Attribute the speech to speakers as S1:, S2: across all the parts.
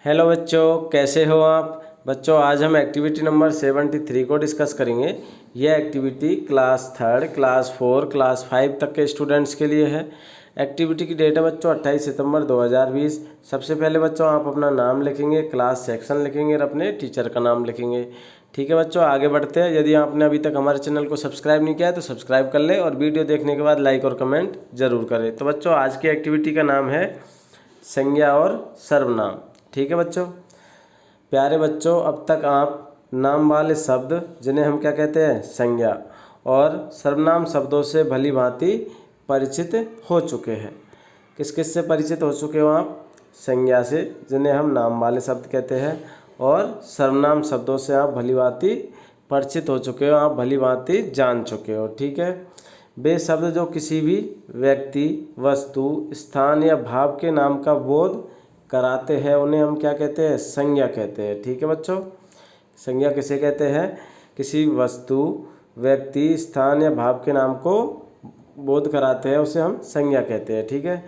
S1: Hello बच्चों, कैसे हो आप। बच्चों आज हम एक्टिविटी नंबर 73 को डिस्कस करेंगे। यह एक्टिविटी क्लास 3, क्लास 4, क्लास 5 तक के स्टूडेंट्स के लिए है। एक्टिविटी की डेट है बच्चों 28 सितंबर 2020। सबसे पहले बच्चों आप अपना नाम लिखेंगे, क्लास सेक्शन लिखेंगे और अपने टीचर का नाम लिखेंगे। ठीक है बच्चों, आगे बढ़ते हैं। यदि आपने अभी तक हमारे चैनल को सब्सक्राइब नहीं किया है तो सब्सक्राइब कर ले और वीडियो देखने के बाद लाइक और कमेंट जरूर करें। तो बच्चों आज की एक्टिविटी का नाम है संज्ञा और सर्वनाम। ठीक है बच्चों, प्यारे बच्चों, अब तक आप नाम वाले शब्द जिन्हें हम क्या कहते हैं संज्ञा और सर्वनाम शब्दों से भली भांति परिचित हो चुके हैं। किस किस से परिचित हो चुके हो आप? संज्ञा से, जिन्हें हम नाम वाले शब्द कहते हैं, और सर्वनाम शब्दों से आप भली भांति परिचित हो चुके हो, आप भली भांति जान चुके हो। ठीक है, वे शब्द जो किसी भी व्यक्ति, वस्तु, स्थान या भाव के नाम का बोध कराते हैं उन्हें हम क्या कहते हैं? संज्ञा कहते हैं। ठीक है बच्चों, संज्ञा किसे कहते हैं? किसी वस्तु, व्यक्ति, स्थान या भाव के नाम को बोध कराते हैं उसे हम संज्ञा कहते हैं। ठीक है,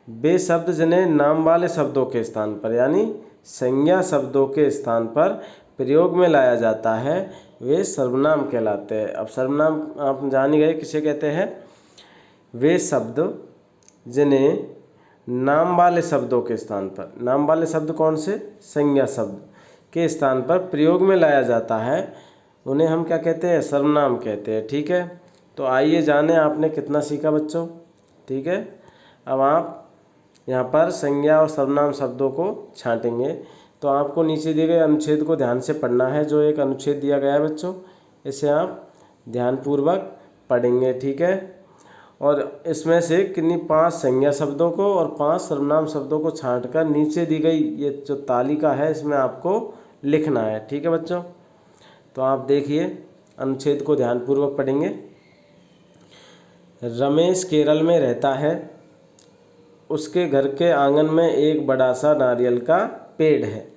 S1: वे शब्द जिन्हें नाम वाले शब्दों के स्थान पर यानी संज्ञा शब्दों के स्थान पर प्रयोग में लाया जाता है वे सर्वनाम कहलाते हैं। अब सर्वनाम आप जान ही गए किसे कहते हैं? वे शब्द जिन्हें नाम वाले शब्दों के स्थान पर, नाम वाले शब्द कौन से? संज्ञा शब्द के स्थान पर प्रयोग में लाया जाता है उन्हें हम क्या कहते हैं? सर्वनाम कहते हैं। ठीक है, तो आइए जाने आपने कितना सीखा बच्चों। ठीक है, अब आप यहाँ पर संज्ञा और सर्वनाम शब्दों को छांटेंगे तो आपको नीचे दिए गए अनुच्छेद को ध्यान से पढ़ना है। जो एक अनुच्छेद दिया गया है बच्चों, इसे आप ध्यानपूर्वक पढ़ेंगे। ठीक है, और इसमें से किन्हीं 5 संज्ञा शब्दों को और 5 सर्वनाम शब्दों को छांटकर नीचे दी गई ये जो तालिका है इसमें आपको लिखना है। ठीक है बच्चों, तो आप देखिए अनुच्छेद को ध्यानपूर्वक पढ़ेंगे। रमेश केरल में रहता है। उसके घर के आंगन में एक बड़ा सा नारियल का पेड़ है।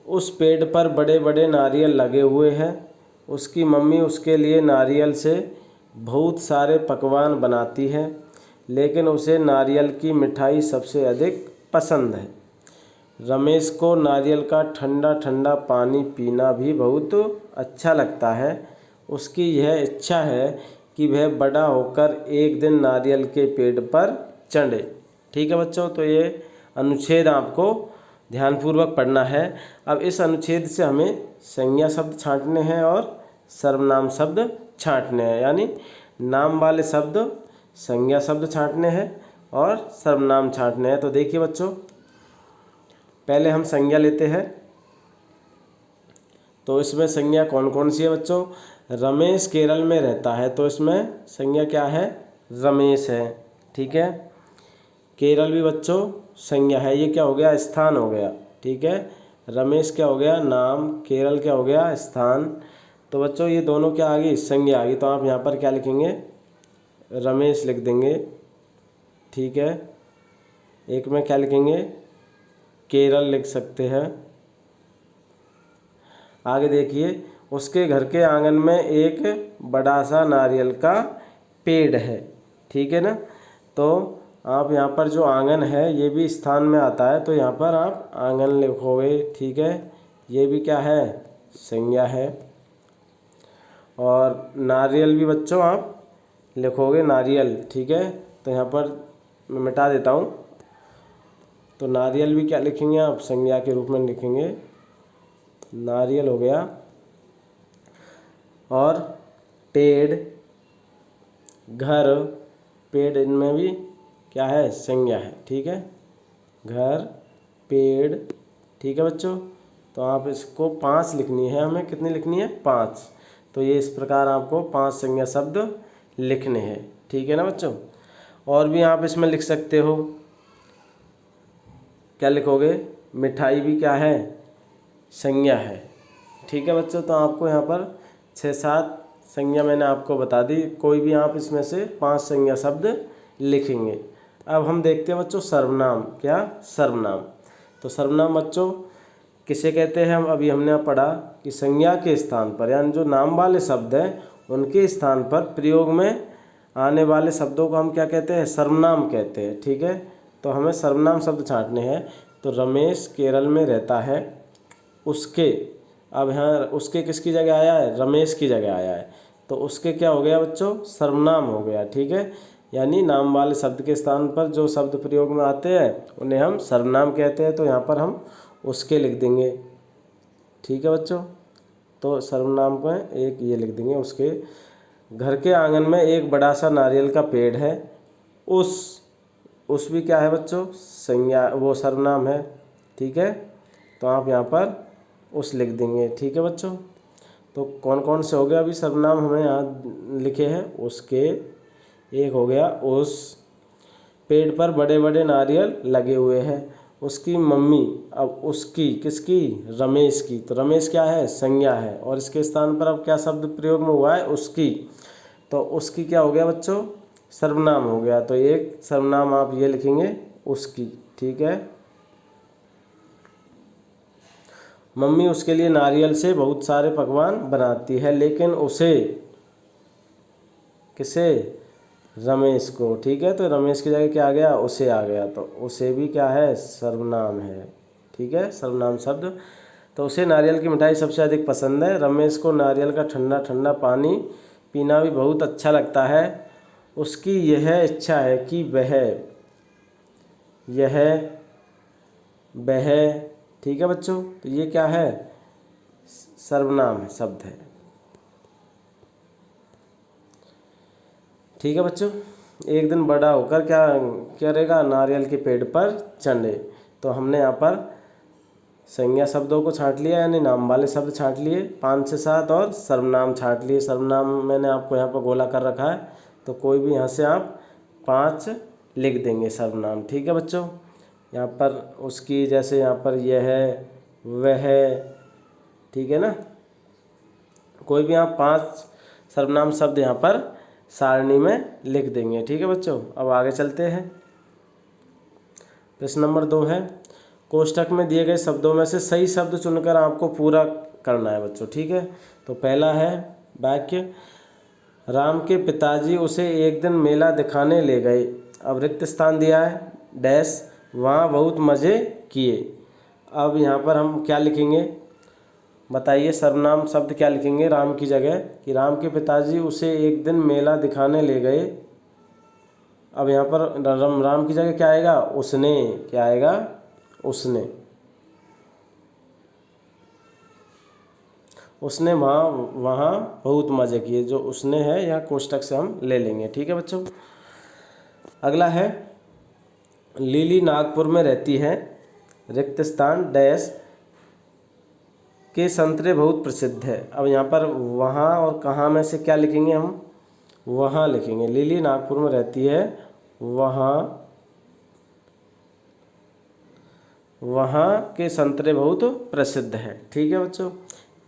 S1: उस पेड़ पर बड़े बड़े नारियल लगे हुए हैं। उसकी मम्मी उसके लिए नारियल से बहुत सारे पकवान बनाती है, लेकिन उसे नारियल की मिठाई सबसे अधिक पसंद है। रमेश को नारियल का ठंडा ठंडा पानी पीना भी बहुत अच्छा लगता है। उसकी यह इच्छा है कि वह बड़ा होकर एक दिन नारियल के पेड़ पर चढ़े। ठीक है बच्चों, तो ये अनुच्छेद आपको ध्यानपूर्वक पढ़ना है। अब इस अनुच्छेद से हमें संज्ञा शब्द छांटने हैं और सर्वनाम शब्द छांटने हैं, यानी नाम वाले शब्द, संज्ञा शब्द छांटने हैं और सर्वनाम छांटने हैं। तो देखिए बच्चों, पहले हम संज्ञा लेते हैं। तो इसमें संज्ञा कौन कौन सी है बच्चों? रमेश केरल में रहता है, तो इसमें संज्ञा क्या है? रमेश है। ठीक है, केरल भी बच्चों संज्ञा है, ये क्या हो गया? स्थान हो गया। ठीक है, रमेश क्या हो गया? नाम, केरल क्या हो गया? स्थान। तो बच्चों ये दोनों क्या आ गई? संज्ञा आ गई। तो आप यहाँ पर क्या लिखेंगे? रमेश लिख देंगे। ठीक है, एक में क्या लिखेंगे? केरल लिख सकते हैं। आगे देखिए, उसके घर के आंगन में एक बड़ा सा नारियल का पेड़ है। ठीक है ना, तो आप यहाँ पर जो आंगन है ये भी स्थान में आता है, तो यहाँ पर आप आंगन लिखोगे। ठीक है, ये भी क्या है? संज्ञा है। और नारियल भी बच्चों आप लिखोगे, नारियल। ठीक है, तो यहाँ पर मैं मिटा देता हूँ। तो नारियल भी क्या लिखेंगे आप? संज्ञा के रूप में लिखेंगे, नारियल हो गया। और पेड़, घर, पेड़, इनमें भी क्या है? संज्ञा है। ठीक है, घर, पेड़। ठीक है बच्चों, तो आप इसको 5 लिखनी है हमें। कितनी लिखनी है? 5। तो ये इस प्रकार आपको 5 संज्ञा शब्द लिखने हैं। ठीक है ना बच्चों, और भी आप इसमें लिख सकते हो। क्या लिखोगे? मिठाई भी क्या है? संज्ञा है। ठीक है बच्चों, तो आपको यहाँ पर 6-7 संज्ञा मैंने आपको बता दी। कोई भी आप इसमें से 5 संज्ञा शब्द लिखेंगे। अब हम देखते हैं बच्चों सर्वनाम। क्या? सर्वनाम। तो सर्वनाम बच्चों किसे कहते हैं? हम अभी हमने पढ़ा कि संज्ञा के स्थान पर, यानी जो नाम वाले शब्द हैं उनके स्थान पर प्रयोग में आने वाले शब्दों को हम क्या कहते हैं? सर्वनाम कहते हैं। ठीक है, तो हमें सर्वनाम शब्द छांटने हैं। तो रमेश केरल में रहता है। उसके, अब यहाँ उसके किसकी जगह आया है, रमेश की जगह आया है, तो उसके क्या हो गया बच्चों, सर्वनाम हो गया। ठीक है, यानी नाम वाले शब्द के स्थान पर जो शब्द प्रयोग में आते हैं उन्हें हम सर्वनाम कहते हैं। तो यहाँ पर हम उसके लिख देंगे। ठीक है बच्चों, तो सर्वनाम को एक ये लिख देंगे उसके। घर के आंगन में एक बड़ा सा नारियल का पेड़ है। उस भी क्या है बच्चों, संज्ञा, वो सर्वनाम है। ठीक है, तो आप यहाँ पर उस लिख देंगे। ठीक है बच्चों, तो कौन कौन से हो गया अभी सर्वनाम हमें यहाँ लिखे हैं, उसके, एक हो गया उस, पेड़ पर बड़े बड़े नारियल लगे हुए हैं, उसकी मम्मी। अब उसकी किसकी, रमेश की, तो रमेश क्या है, संज्ञा है, और इसके स्थान पर अब क्या शब्द प्रयोग में हुआ है, उसकी, तो उसकी क्या हो गया बच्चों, सर्वनाम हो गया। तो एक सर्वनाम आप ये लिखेंगे, उसकी। ठीक है, मम्मी उसके लिए नारियल से बहुत सारे पकवान बनाती है, लेकिन उसे, किसे, रमेश को। ठीक है, तो रमेश की जगह क्या आ गया, उसे आ गया, तो उसे भी क्या है, सर्वनाम है। ठीक है, सर्वनाम शब्द। तो उसे नारियल की मिठाई सबसे अधिक पसंद है। रमेश को नारियल का ठंडा ठंडा पानी पीना भी बहुत अच्छा लगता है। उसकी यह इच्छा है कि वह। ठीक है बच्चों, तो ये क्या है, सर्वनाम है, शब्द है। ठीक है बच्चों, एक दिन बड़ा होकर क्या करेगा, नारियल के पेड़ पर चढ़े। तो हमने यहाँ पर संज्ञा शब्दों को छांट लिया, यानी नाम वाले शब्द छांट लिए 5 से 7, और सर्वनाम छांट लिए। सर्वनाम मैंने आपको यहाँ पर गोला कर रखा है, तो कोई भी यहाँ से आप 5 लिख देंगे सर्वनाम। ठीक है बच्चों, यहाँ पर उसकी, जैसे यहाँ पर यह है, वह, ठीक है ना, कोई भी आप 5 सर्वनाम शब्द यहाँ पर सारणी में लिख देंगे। ठीक है बच्चों, अब आगे चलते हैं। प्रश्न नंबर 2 है, कोष्ठक में दिए गए शब्दों में से सही शब्द चुनकर आपको पूरा करना है बच्चों। ठीक है, तो पहला है वाक्य, राम के पिताजी उसे एक दिन मेला दिखाने ले गए। अब रिक्त स्थान दिया है, डैश, वहाँ बहुत मज़े किए। अब यहाँ पर हम क्या लिखेंगे, बताइए, सर्वनाम शब्द क्या लिखेंगे राम की जगह, कि राम के पिताजी उसे एक दिन मेला दिखाने ले गए। अब यहाँ पर राम की जगह क्या आएगा, उसने, क्या आएगा, उसने वहाँ बहुत मज़े किए। जो उसने है यहाँ कोष्ठक से हम ले लेंगे। ठीक है बच्चों, अगला है, लिली नागपुर में रहती है, रिक्त स्थान, डैश, के संतरे बहुत प्रसिद्ध है। अब यहाँ पर वहाँ और कहाँ में से क्या लिखेंगे हम, वहाँ लिखेंगे। लिली नागपुर में रहती है, वहाँ के संतरे बहुत प्रसिद्ध है। ठीक है बच्चों,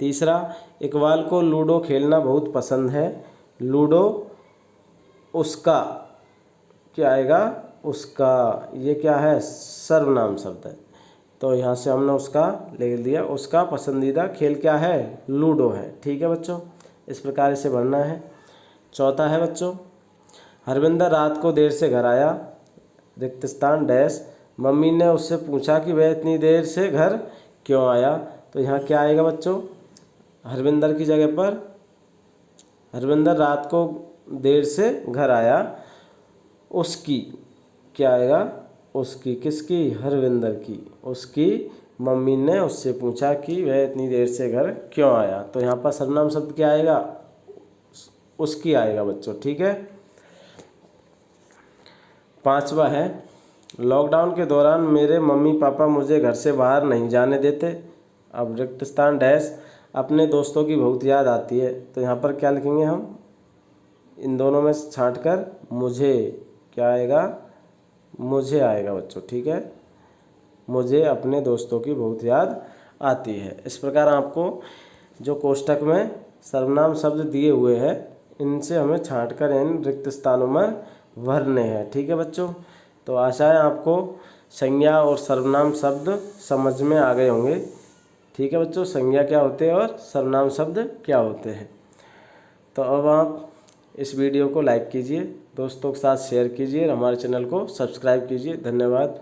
S1: तीसरा, इकबाल को लूडो खेलना बहुत पसंद है। लूडो उसका, क्या आएगा, उसका, ये क्या है, सर्वनाम शब्द है, तो यहाँ से हमने उसका लिख दिया। उसका पसंदीदा खेल क्या है, लूडो है। ठीक है बच्चों, इस प्रकार इसे भरना है। चौथा है बच्चों, हरविंदर रात को देर से घर आया, रिक्त स्थान, डैश, मम्मी ने उससे पूछा कि वह इतनी देर से घर क्यों आया। तो यहाँ क्या आएगा बच्चों, हरविंदर की जगह पर, हरविंदर रात को देर से घर आया, उसकी, क्या आएगा, उसकी, किसकी, हरविंदर की, उसकी मम्मी ने उससे पूछा कि वह इतनी देर से घर क्यों आया। तो यहाँ पर सर्वनाम शब्द क्या आएगा, उसकी आएगा बच्चों। ठीक है, पांचवा है, लॉकडाउन के दौरान मेरे मम्मी पापा मुझे घर से बाहर नहीं जाने देते। अब रिक्त स्थान, डैश, अपने दोस्तों की बहुत याद आती है। तो यहाँ पर क्या लिखेंगे हम, इन दोनों में छांट कर मुझे, क्या आएगा, मुझे आएगा बच्चों। ठीक है, मुझे अपने दोस्तों की बहुत याद आती है। इस प्रकार आपको जो कोष्ठक में सर्वनाम शब्द दिए हुए हैं, इनसे हमें छांटकर इन रिक्त स्थानों में भरने हैं। ठीक है बच्चों, तो आशा है आपको संज्ञा और सर्वनाम शब्द समझ में आ गए होंगे। ठीक है बच्चों, संज्ञा क्या होते हैं और सर्वनाम शब्द क्या होते हैं। तो अब आप इस वीडियो को लाइक कीजिए, दोस्तों के साथ शेयर कीजिए, हमारे चैनल को सब्सक्राइब कीजिए। धन्यवाद।